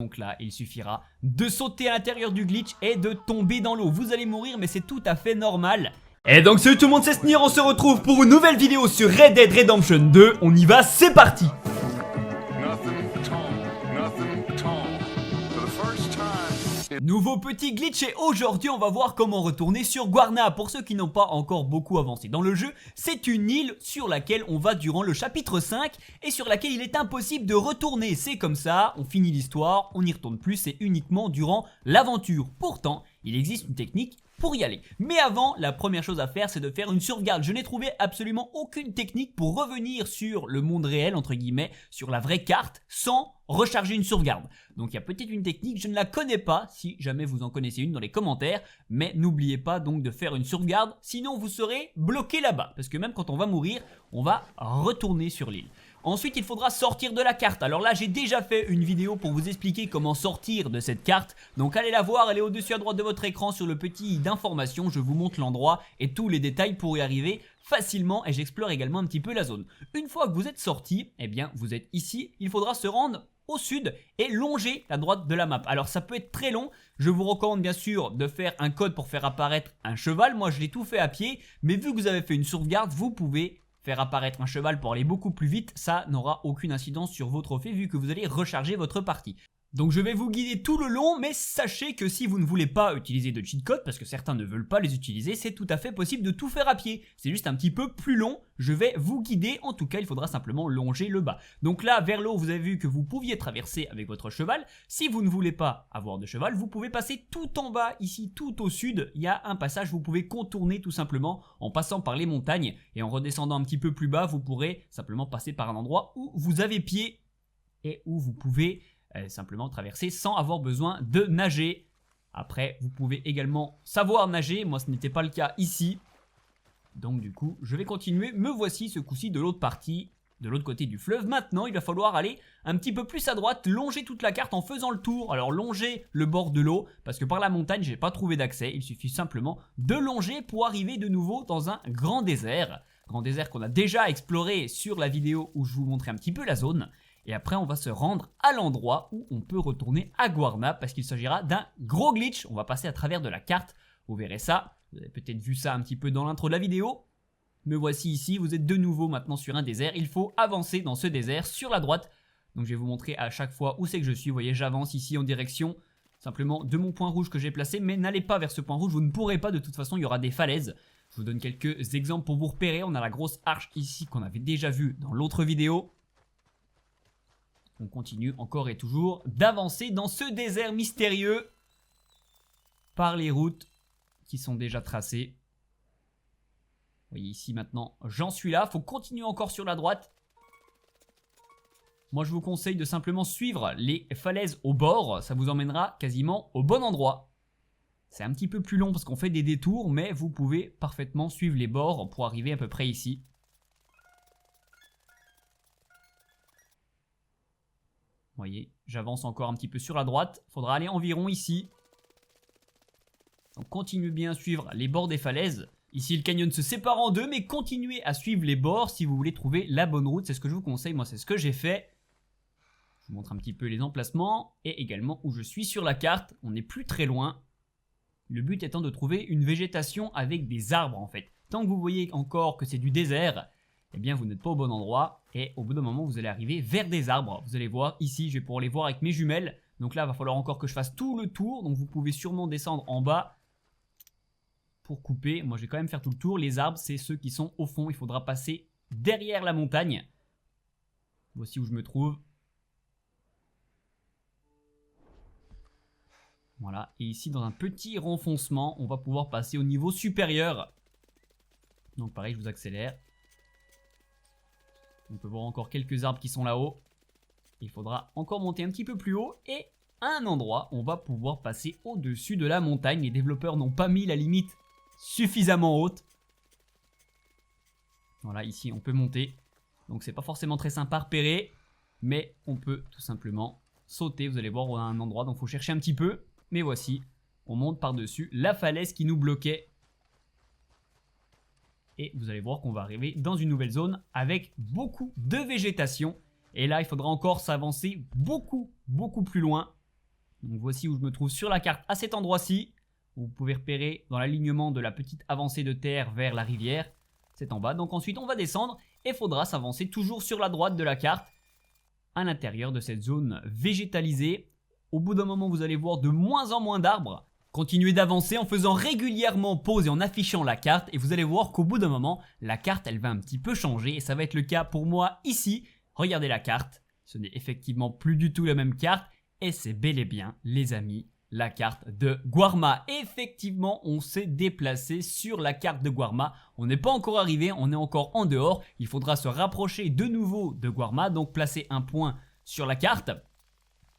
Donc là, il suffira de sauter à l'intérieur du glitch et de tomber dans l'eau. Vous allez mourir, mais c'est tout à fait normal. Et donc salut tout le monde, c'est Snir, on se retrouve pour une nouvelle vidéo sur Red Dead Redemption 2. On y va, c'est parti. Nouveau petit glitch et aujourd'hui on va voir comment retourner sur Guarna. Pour ceux qui n'ont pas encore beaucoup avancé dans le jeu, c'est une île sur laquelle on va durant le chapitre 5 et sur laquelle il est impossible de retourner. C'est comme ça, on finit l'histoire, on n'y retourne plus, c'est uniquement durant l'aventure. Pourtant, il existe une technique pour y aller. Mais avant, la première chose à faire, c'est de faire une sauvegarde. Je n'ai trouvé absolument aucune technique pour revenir sur le monde réel, entre guillemets, sur la vraie carte, sans recharger une sauvegarde. Donc il y a peut-être une technique, je ne la connais pas, si jamais vous en connaissez une dans les commentaires, mais n'oubliez pas donc de faire une sauvegarde, sinon vous serez bloqué là-bas, parce que même quand on va mourir, on va retourner sur l'île. Ensuite, il faudra sortir de la carte. Alors là, j'ai déjà fait une vidéo pour vous expliquer comment sortir de cette carte. Donc allez la voir, elle est au-dessus à droite de votre écran sur le petit i d'information. Je vous montre l'endroit et tous les détails pour y arriver facilement. Et j'explore également un petit peu la zone. Une fois que vous êtes sorti, eh bien, vous êtes ici. Il faudra se rendre au sud et longer la droite de la map. Alors ça peut être très long, je vous recommande bien sûr de faire un code pour faire apparaître un cheval. Moi je l'ai tout fait à pied, mais vu que vous avez fait une sauvegarde, vous pouvez faire apparaître un cheval pour aller beaucoup plus vite. Ça n'aura aucune incidence sur vos trophées vu que vous allez recharger votre partie. Donc je vais vous guider tout le long, mais sachez que si vous ne voulez pas utiliser de cheat code, parce que certains ne veulent pas les utiliser, c'est tout à fait possible de tout faire à pied. C'est juste un petit peu plus long, je vais vous guider, en tout cas il faudra simplement longer le bas. Donc là, vers l'eau, vous avez vu que vous pouviez traverser avec votre cheval. Si vous ne voulez pas avoir de cheval, vous pouvez passer tout en bas, ici tout au sud, il y a un passage, vous pouvez contourner tout simplement en passant par les montagnes. Et en redescendant un petit peu plus bas, vous pourrez simplement passer par un endroit où vous avez pied et où vous pouvez simplement traverser sans avoir besoin de nager. Après, vous pouvez également savoir nager. Moi, ce n'était pas le cas ici. Donc du coup, je vais continuer. Me voici ce coup-ci de l'autre partie, de l'autre côté du fleuve. Maintenant, il va falloir aller un petit peu plus à droite, longer toute la carte en faisant le tour. Alors, longer le bord de l'eau, parce que par la montagne, j'ai pas trouvé d'accès. Il suffit simplement de longer pour arriver de nouveau dans un grand désert. Grand désert qu'on a déjà exploré sur la vidéo où je vous montrais un petit peu la zone. Et après, on va se rendre à l'endroit où on peut retourner à Guarna parce qu'il s'agira d'un gros glitch. On va passer à travers de la carte. Vous verrez ça. Vous avez peut-être vu ça un petit peu dans l'intro de la vidéo. Me voici ici. Vous êtes de nouveau maintenant sur un désert. Il faut avancer dans ce désert sur la droite. Donc, je vais vous montrer à chaque fois où c'est que je suis. Vous voyez, j'avance ici en direction simplement de mon point rouge que j'ai placé. Mais n'allez pas vers ce point rouge. Vous ne pourrez pas. De toute façon, il y aura des falaises. Je vous donne quelques exemples pour vous repérer. On a la grosse arche ici qu'on avait déjà vue dans l'autre vidéo. On continue encore et toujours d'avancer dans ce désert mystérieux par les routes qui sont déjà tracées. Vous voyez ici maintenant, j'en suis là. Il faut continuer encore sur la droite. Moi, je vous conseille de simplement suivre les falaises au bord. Ça vous emmènera quasiment au bon endroit. C'est un petit peu plus long parce qu'on fait des détours, mais vous pouvez parfaitement suivre les bords pour arriver à peu près ici. Vous voyez, j'avance encore un petit peu sur la droite. Il faudra aller environ ici. Donc continuez bien à suivre les bords des falaises. Ici, le canyon se sépare en deux, mais continuez à suivre les bords si vous voulez trouver la bonne route. C'est ce que je vous conseille. Moi, c'est ce que j'ai fait. Je vous montre un petit peu les emplacements et également où je suis sur la carte. On n'est plus très loin. Le but étant de trouver une végétation avec des arbres, en fait. Tant que vous voyez encore que c'est du désert, eh bien vous n'êtes pas au bon endroit et au bout d'un moment vous allez arriver vers des arbres. Vous allez voir ici, je vais pouvoir les voir avec mes jumelles. Donc là il va falloir encore que je fasse tout le tour. Donc vous pouvez sûrement descendre en bas pour couper. Moi je vais quand même faire tout le tour. Les arbres c'est ceux qui sont au fond. Il faudra passer derrière la montagne. Voici où je me trouve. Voilà, et ici dans un petit renfoncement on va pouvoir passer au niveau supérieur. Donc pareil, je vous accélère. On peut voir encore quelques arbres qui sont là-haut. Il faudra encore monter un petit peu plus haut. Et à un endroit, on va pouvoir passer au-dessus de la montagne. Les développeurs n'ont pas mis la limite suffisamment haute. Voilà, ici on peut monter. Donc c'est pas forcément très sympa à repérer. Mais on peut tout simplement sauter. Vous allez voir, on a un endroit, donc il faut chercher un petit peu. Mais voici, on monte par-dessus la falaise qui nous bloquait. Et vous allez voir qu'on va arriver dans une nouvelle zone avec beaucoup de végétation. Et là, il faudra encore s'avancer beaucoup plus loin Donc voici où je me trouve sur la carte à cet endroit-ci. Vous pouvez repérer dans l'alignement de la petite avancée de terre vers la rivière. C'est en bas. Donc ensuite on va descendre et il faudra s'avancer toujours sur la droite de la carte à l'intérieur de cette zone végétalisée. Au bout d'un moment vous allez voir de moins en moins d'arbres. Continuez d'avancer en faisant régulièrement pause et en affichant la carte et vous allez voir qu'au bout d'un moment la carte elle va un petit peu changer et ça va être le cas pour moi ici. Regardez la carte, ce n'est effectivement plus du tout la même carte et c'est bel et bien les amis la carte de Guarma. Effectivement on s'est déplacé sur la carte de Guarma, on n'est pas encore arrivé, on est encore en dehors, il faudra se rapprocher de nouveau de Guarma, donc placer un point sur la carte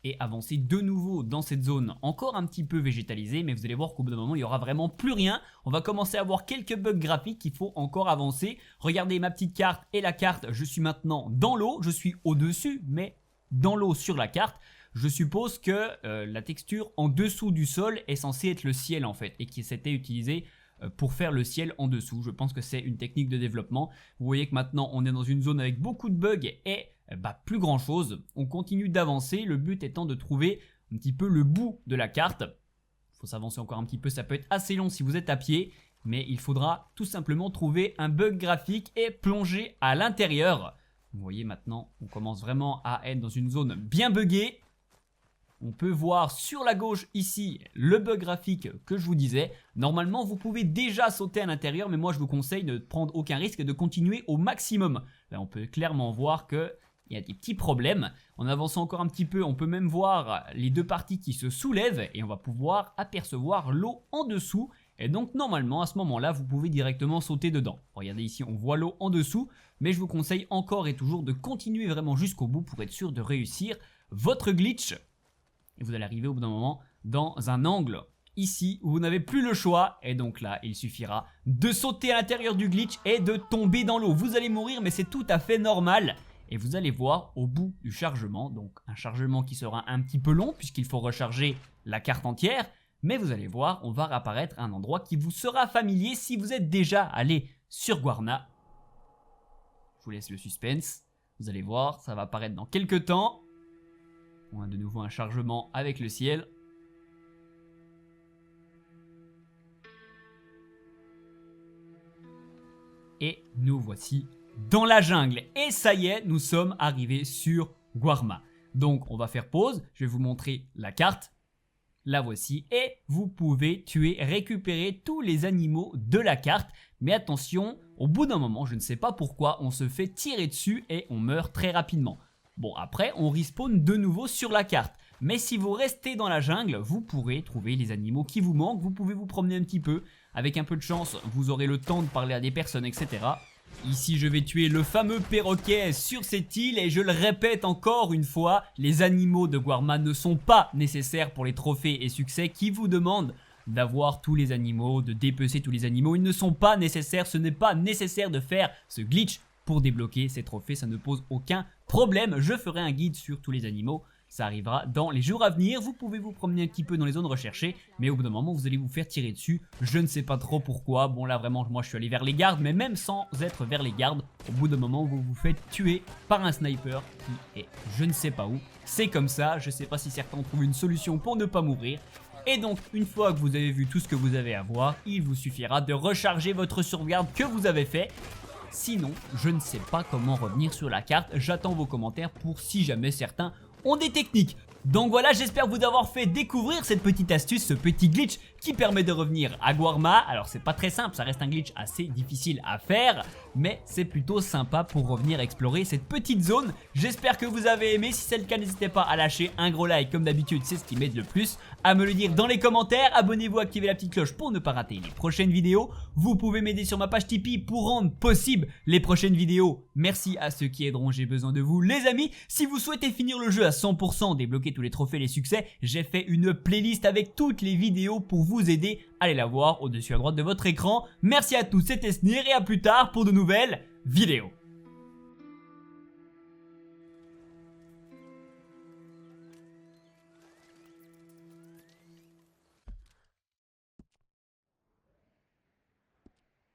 et avancer de nouveau dans cette zone encore un petit peu végétalisée, mais vous allez voir qu'au bout d'un moment il n'y aura vraiment plus rien. On va commencer à avoir quelques bugs graphiques qu'il faut encore avancer. Regardez ma petite carte et la carte, je suis maintenant dans l'eau, je suis au-dessus mais dans l'eau sur la carte. Je suppose que la texture en dessous du sol est censée être le ciel en fait et qui s'était utilisée pour faire le ciel en dessous. Je pense que c'est une technique de développement. Vous voyez que maintenant on est dans une zone avec beaucoup de bugs et plus grand chose. On continue d'avancer, le but étant de trouver un petit peu le bout de la carte. Il faut s'avancer encore un petit peu, ça peut être assez long si vous êtes à pied, mais il faudra tout simplement trouver un bug graphique et plonger à l'intérieur. Vous voyez maintenant, on commence vraiment à être dans une zone bien buggée. On peut voir sur la gauche ici le bug graphique que je vous disais. Normalement vous pouvez déjà sauter à l'intérieur, mais moi je vous conseille de ne prendre aucun risque et de continuer au maximum. Là on peut clairement voir que il y a des petits problèmes. En avançant encore un petit peu, on peut même voir les deux parties qui se soulèvent et on va pouvoir apercevoir l'eau en dessous. Et donc normalement à ce moment-là, vous pouvez directement sauter dedans. Regardez ici, on voit l'eau en dessous, mais je vous conseille encore et toujours de continuer vraiment jusqu'au bout pour être sûr de réussir votre glitch. Et vous allez arriver au bout d'un moment dans un angle ici où vous n'avez plus le choix. Et donc là, il suffira de sauter à l'intérieur du glitch et de tomber dans l'eau. Vous allez mourir, mais c'est tout à fait normal. Et vous allez voir au bout du chargement, donc un chargement qui sera un petit peu long puisqu'il faut recharger la carte entière. Mais vous allez voir, on va réapparaître à un endroit qui vous sera familier si vous êtes déjà allé sur Guarna. Je vous laisse le suspense. Vous allez voir, ça va apparaître dans quelques temps. On a de nouveau un chargement avec le ciel. Et nous voici dans la jungle. Et ça y est, nous sommes arrivés sur Guarma. Donc on va faire pause, je vais vous montrer la carte. La voici et vous pouvez tuer, récupérer tous les animaux de la carte. Mais attention, au bout d'un moment, je ne sais pas pourquoi, on se fait tirer dessus et on meurt très rapidement. Bon après, on respawn de nouveau sur la carte. Mais si vous restez dans la jungle, vous pourrez trouver les animaux qui vous manquent. Vous pouvez vous promener un petit peu. Avec un peu de chance, vous aurez le temps de parler à des personnes, etc. Ici, je vais tuer le fameux perroquet sur cette île et je le répète encore une fois, les animaux de Guarma ne sont pas nécessaires pour les trophées et succès qui vous demandent d'avoir tous les animaux, de dépecer tous les animaux. Ils ne sont pas nécessaires, ce n'est pas nécessaire de faire ce glitch pour débloquer ces trophées, ça ne pose aucun problème. Je ferai un guide sur tous les animaux. Ça arrivera dans les jours à venir, vous pouvez vous promener un petit peu dans les zones recherchées, mais au bout d'un moment vous allez vous faire tirer dessus, je ne sais pas trop pourquoi, bon là vraiment moi je suis allé vers les gardes, mais même sans être vers les gardes, au bout d'un moment vous vous faites tuer par un sniper qui est je ne sais pas où, c'est comme ça, je ne sais pas si certains ont trouvé une solution pour ne pas mourir. Et donc une fois que vous avez vu tout ce que vous avez à voir, il vous suffira de recharger votre sauvegarde que vous avez fait. Sinon, je ne sais pas comment revenir sur la carte, j'attends vos commentaires pour si jamais certains ont des techniques. Donc voilà, j'espère vous avoir fait découvrir cette petite astuce, ce petit glitch qui permet de revenir à Guarma. Alors c'est pas très simple, ça reste un glitch assez difficile à faire, mais c'est plutôt sympa pour revenir explorer cette petite zone. J'espère que vous avez aimé, si c'est le cas n'hésitez pas à lâcher un gros like comme d'habitude, c'est ce qui m'aide le plus, à me le dire dans les commentaires, abonnez-vous, activez la petite cloche pour ne pas rater les prochaines vidéos. Vous pouvez m'aider sur ma page Tipeee pour rendre possible les prochaines vidéos. Merci à ceux qui aideront, j'ai besoin de vous les amis. Si vous souhaitez finir le jeu à 100%, débloquer tous les trophées, les succès, j'ai fait une playlist avec toutes les vidéos pour vous aider. Allez la voir au-dessus à droite de votre écran. Merci à tous, c'était Snir et à plus tard pour de nouvelles vidéos.